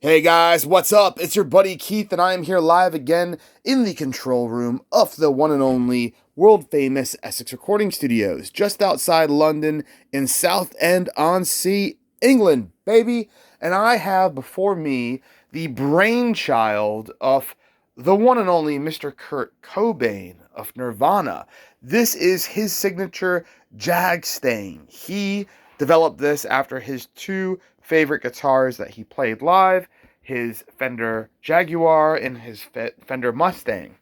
Hey guys, what's up? It's your buddy Keith, and I am here live again in the control room of the one and only world famous Essex Recording Studios, just outside London in Southend-on-Sea, England, baby. And I have before me the brainchild of the one and only Mr. Kurt Cobain of Nirvana. This is his signature Jagstang. He developed this after his two favorite guitars that he played live, his Fender Jaguar and his Fender Mustang.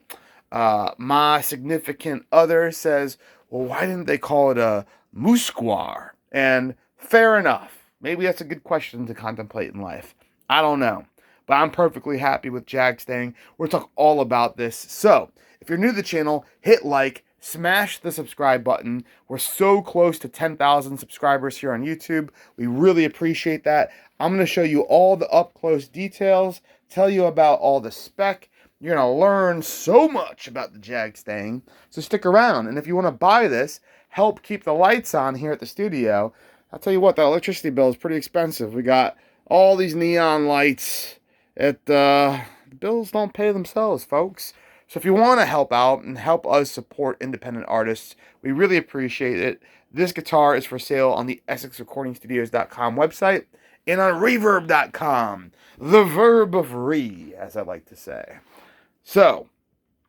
My significant other says, well, why didn't they call it a Musquar? And fair enough. Maybe that's a good question to contemplate in life. I don't know. But I'm perfectly happy with Jagstang. We're going to talk all about this. So, if you're new to the channel, hit like, smash the subscribe button. We're so close to 10,000 subscribers here on YouTube. We really appreciate that. I'm going to show you all the up-close details, tell you about all the spec. You're going to learn so much about the Jagstang, so stick around. And if you want to buy this, help keep the lights on here at the studio, I'll tell you what, the electricity bill is pretty expensive. We got all these neon lights. The bills don't pay themselves, folks. So if you want to help out and help us support independent artists, we really appreciate it. This guitar is for sale on the EssexRecordingStudios.com website and on Reverb.com. The verb of re, as I like to say. So,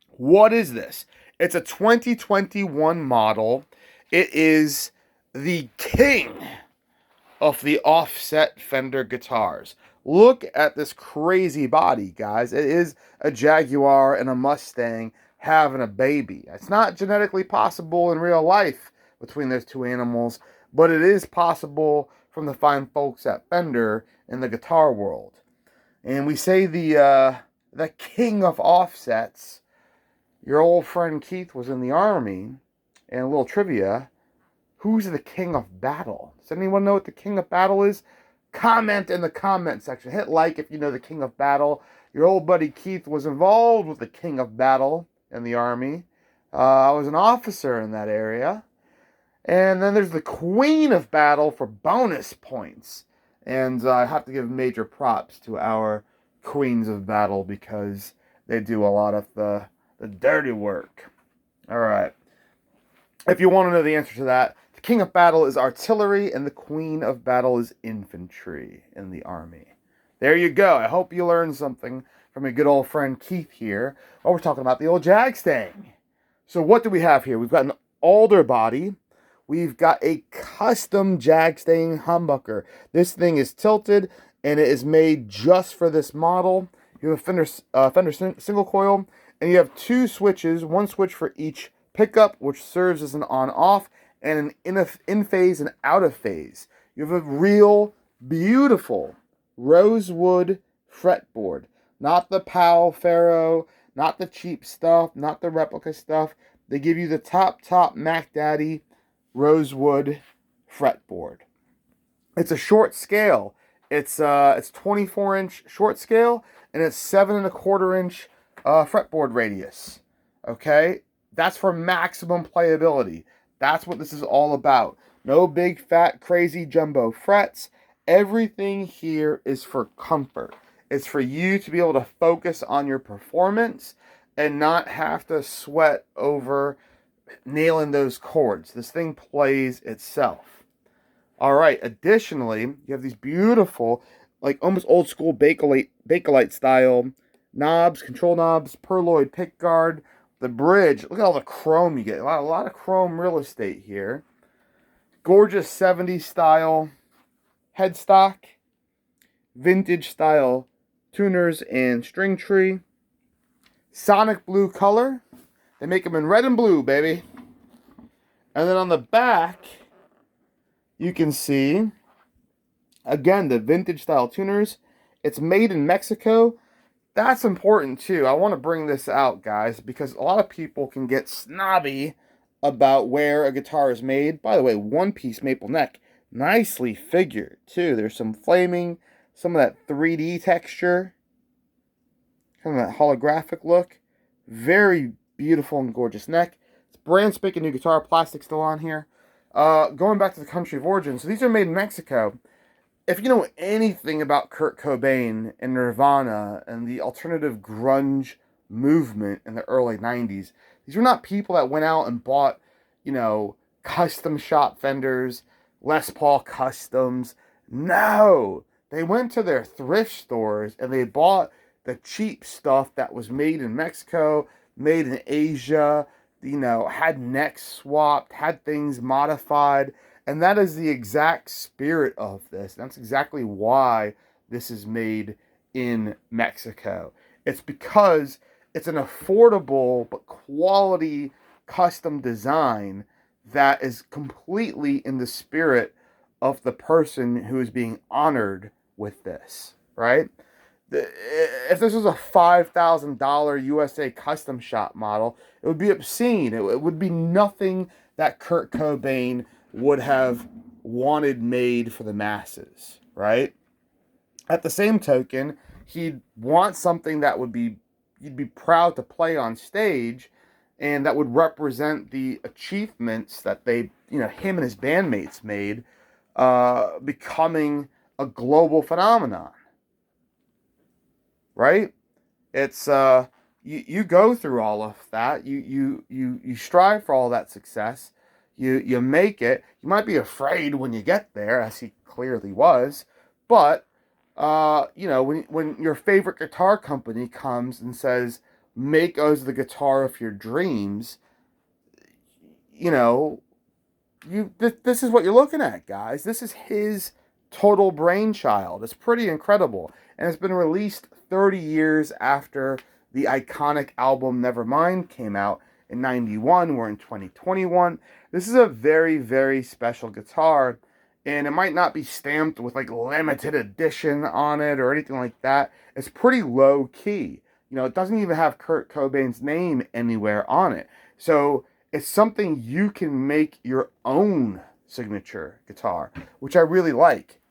what is this? It's a 2021 model. It is the king of the offset Fender guitars. Look at this crazy body, guys. It is a Jaguar and a Mustang having a baby. It's not genetically possible in real life between those two animals, but it is possible from the fine folks at Fender in the guitar world. And we say the king of offsets. Your old friend Keith was in the Army, and a little trivia. Who's the king of battle? Does anyone know what the king of battle is? Comment in the comment section. Hit like if you know the king of battle. Your old buddy Keith was involved with the king of battle in the Army. I was an officer in that area. And then there's the queen of battle for bonus points. And I have to give major props to our queens of battle because they do a lot of the dirty work. All right. If you want to know the answer to that, the king of battle is artillery and the queen of battle is infantry in the Army. There you go. I hope you learned something from a good old friend Keith here. Oh, we're talking about the old Jagstang. So what do we have here? We've got an alder body. We've got a custom Jagstang humbucker. This thing is tilted and it is made just for this model. You have a Fender single coil and you have two switches, one switch for each pickup, which serves as an on-off and an in-phase and out-of-phase. You have a real beautiful rosewood fretboard. Not the Powell Pharaoh, not the cheap stuff, not the replica stuff. They give you the top Mac Daddy rosewood fretboard. It's a short scale. It's 24-inch short scale, and it's 7¼ inch fretboard radius. Okay? That's for maximum playability. That's what this is all about. No big, fat, crazy jumbo frets. Everything here is for comfort. It's for you to be able to focus on your performance and not have to sweat over nailing those chords. This thing plays itself. All right. Additionally, you have these beautiful, like almost old school Bakelite style knobs, control knobs, Perloid pickguard. The bridge, look at all the chrome you get. A lot of chrome real estate here. Gorgeous 70s style headstock. Vintage style tuners and string tree. Sonic blue color. They make them in red and blue, baby. And then on the back, you can see, again, the vintage style tuners. It's made in Mexico. That's important too. I want to bring this out, guys, because a lot of people can get snobby about where a guitar is made. By the way, one-piece maple neck. Nicely figured, too. There's some flaming, some of that 3D texture. Kind of that holographic look. Very beautiful and gorgeous neck. It's brand spanking new guitar. Plastic still on here. Going back to the country of origin. So these are made in Mexico. if you know anything about Kurt Cobain and Nirvana and the alternative grunge movement in the early 90s, these were not people that went out and bought, you know, custom shop Fenders, Les Paul customs. No, they went to their thrift stores and they bought the cheap stuff that was made in Mexico, made in Asia, you know, had necks swapped, had things modified. And that is the exact spirit of this. That's exactly why this is made in Mexico. It's because it's an affordable but quality custom design that is completely in the spirit of the person who is being honored with this, right? If this was a $5,000 USA custom shop model, it would be obscene. It would be nothing that Kurt Cobain would have wanted made for the masses, right? At the same token, he'd want something that would be, you'd be proud to play on stage, and that would represent the achievements that they, you know, him and his bandmates made, becoming a global phenomenon, right? It's you go through all of that. You strive for all that success. You make it. You might be afraid when you get there, as he clearly was, but you know, when your favorite guitar company comes and says, "Make us the guitar of your dreams," you know, this is what you're looking at, guys. This is his total brainchild. It's pretty incredible, and it's been released 30 years after the iconic album Nevermind came out in 91. We're in 2021. This is a very, very special guitar, and it might not be stamped with like limited edition on it or anything like that. It's pretty low key. You know, it doesn't even have Kurt Cobain's name anywhere on it. So it's something you can make your own signature guitar, which I really like.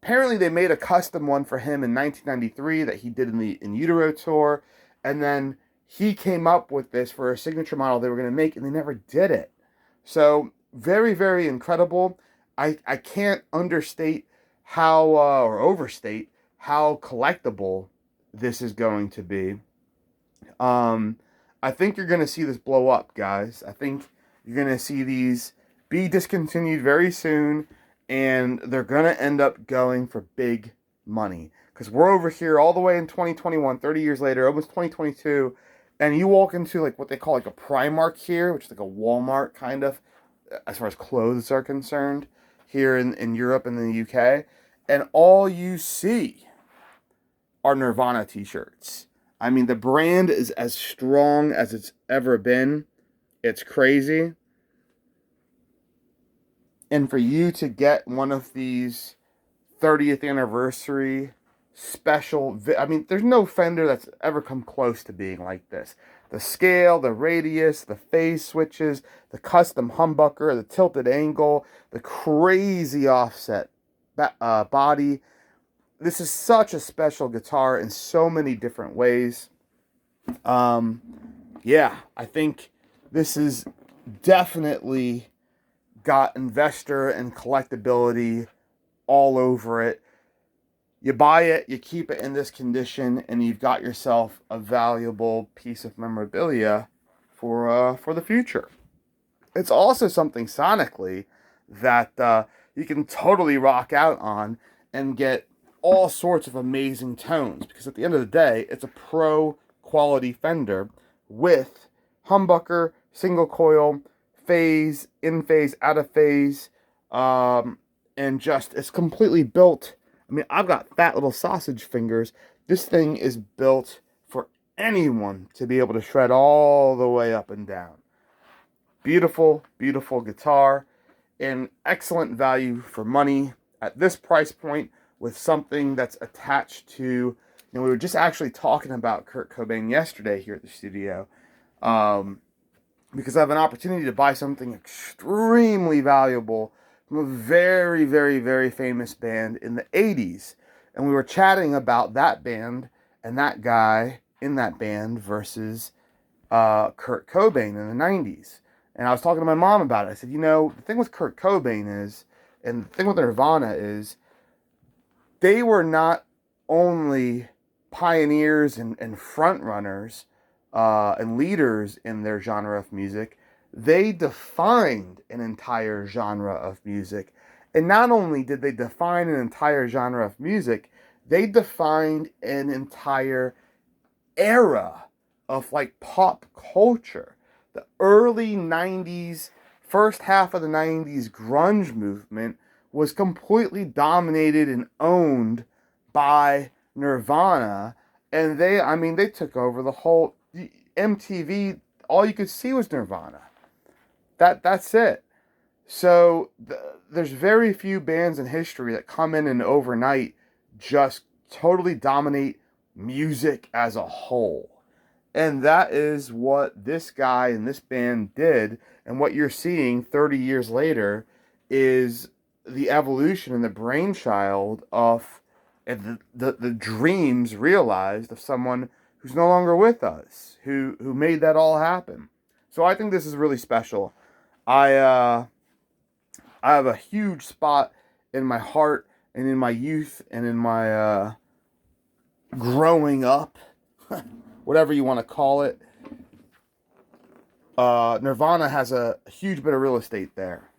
Apparently, they made a custom one for him in 1993 that he did in the In Utero tour, and then he came up with this for a signature model they were going to make, and they never did it. So very, very incredible. I can't understate how or overstate how collectible this is going to be. I think you're going to see this blow up, guys. I think you're going to see these be discontinued very soon, and they're going to end up going for big money. Because we're over here all the way in 2021, 30 years later, almost 2022, and you walk into like what they call like a Primark here, which is like a Walmart kind of, as far as clothes are concerned, here in Europe and in the UK, and all you see are Nirvana t-shirts. I mean, the brand is as strong as it's ever been. It's crazy. And for you to get one of these 30th anniversary special, I mean, there's no Fender that's ever come close to being like this. The scale, the radius, the phase switches, the custom humbucker, the tilted angle, the crazy offset body. This is such a special guitar in so many different ways. Yeah, I think this is definitely got investor and collectability all over it. You buy it, you keep it in this condition, and you've got yourself a valuable piece of memorabilia for the future. It's also something sonically that you can totally rock out on and get all sorts of amazing tones, because at the end of the day, it's a pro quality Fender with humbucker, single coil, phase, in phase, out of phase, and just it's completely built. I mean, I've got fat little sausage fingers. This thing is built for anyone to be able to shred all the way up and down. Beautiful, beautiful guitar, and excellent value for money at this price point, with something that's attached to, you know, we were just actually talking about Kurt Cobain yesterday here at the studio, because I have an opportunity to buy something extremely valuable from a very, very, very famous band in the 80s. And we were chatting about that band and that guy in that band versus Kurt Cobain in the 90s. And I was talking to my mom about it. I said, you know, the thing with Kurt Cobain is, and the thing with Nirvana is, they were not only pioneers and front runners and leaders in their genre of music, they defined an entire genre of music. And not only did they define an entire genre of music, they defined an entire era of like pop culture. The early 90s, first half of the 90s grunge movement was completely dominated and owned by Nirvana. And they took over the whole MTV. All you could see was Nirvana. That's it. So there's very few bands in history that come in and overnight just totally dominate music as a whole. And that is what this guy and this band did. And what you're seeing 30 years later is the evolution and the brainchild of the dreams realized of someone who's no longer with us, who made that all happen. So I think this is really special. I have a huge spot in my heart and in my youth and in my growing up, whatever you want to call it. Nirvana has a huge bit of real estate there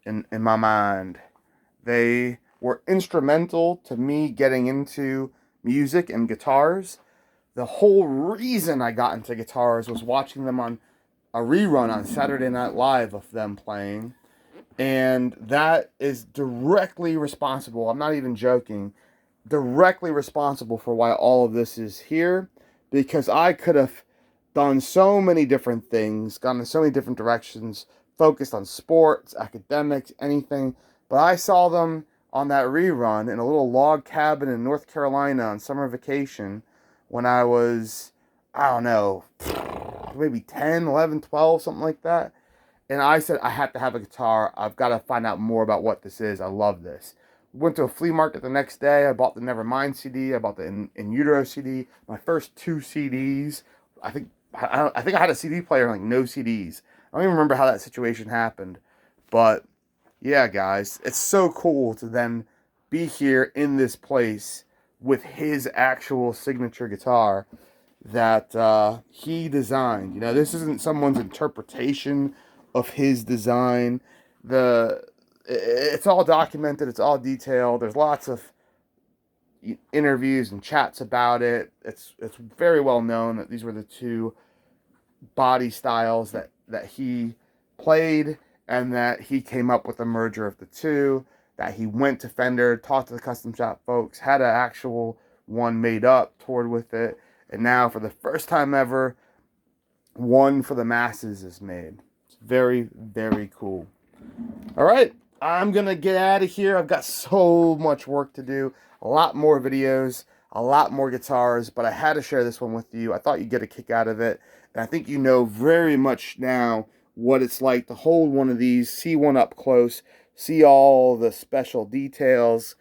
in my mind. They were instrumental to me getting into music and guitars. The whole reason I got into guitars was watching them on a rerun on Saturday Night Live of them playing. And that is directly responsible, I'm not even joking, directly responsible for why all of this is here. Because I could have done so many different things, gone in so many different directions, focused on sports, academics, anything. But I saw them on that rerun in a little log cabin in North Carolina on summer vacation when I was, I don't know, maybe 10, 11, 12, something like that. And I said, I have to have a guitar. I've got to find out more about what this is. I love this. Went to a flea market the next day. I bought the Nevermind CD. I bought the In Utero CD. My first 2 CDs. I think I had a CD player and like no CDs. I don't even remember how that situation happened. But yeah, guys, it's so cool to then be here in this place with his actual signature guitar that he designed. You know, this isn't someone's interpretation of his design. It's all documented. It's all detailed. There's lots of interviews and chats about it. It's very well known that these were the 2 body styles that he played, and that he came up with a merger of the 2. That he went to Fender, talked to the custom shop folks, had an actual one made up, toured with it, and now for the first time ever, one for the masses is made. It's very, very cool. All right, I'm going to get out of here. I've got so much work to do, a lot more videos, a lot more guitars, but I had to share this one with you. I thought you'd get a kick out of it, and I think you know very much now what it's like to hold one of these, see one up close, see all the special details.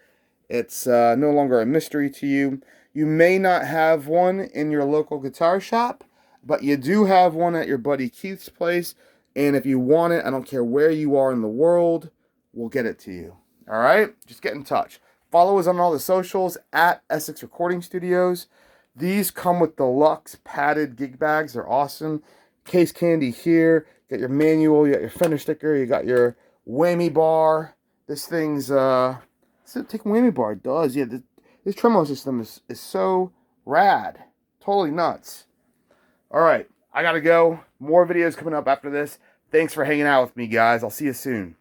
It's no longer a mystery to you. You may not have one in your local guitar shop, but you do have one at your buddy Keith's place. And if you want it, I don't care where you are in the world, we'll get it to you. All right? Just get in touch. Follow us on all the socials at Essex Recording Studios. These come with deluxe padded gig bags. They're awesome. Case candy here. You got your manual. You got your Fender sticker. You got your whammy bar. This thing's take a whammy bar. It does. Yeah, this tremolo system is so rad. Totally nuts. All right, I gotta go. More videos coming up after this. Thanks for hanging out with me, guys. I'll see you soon.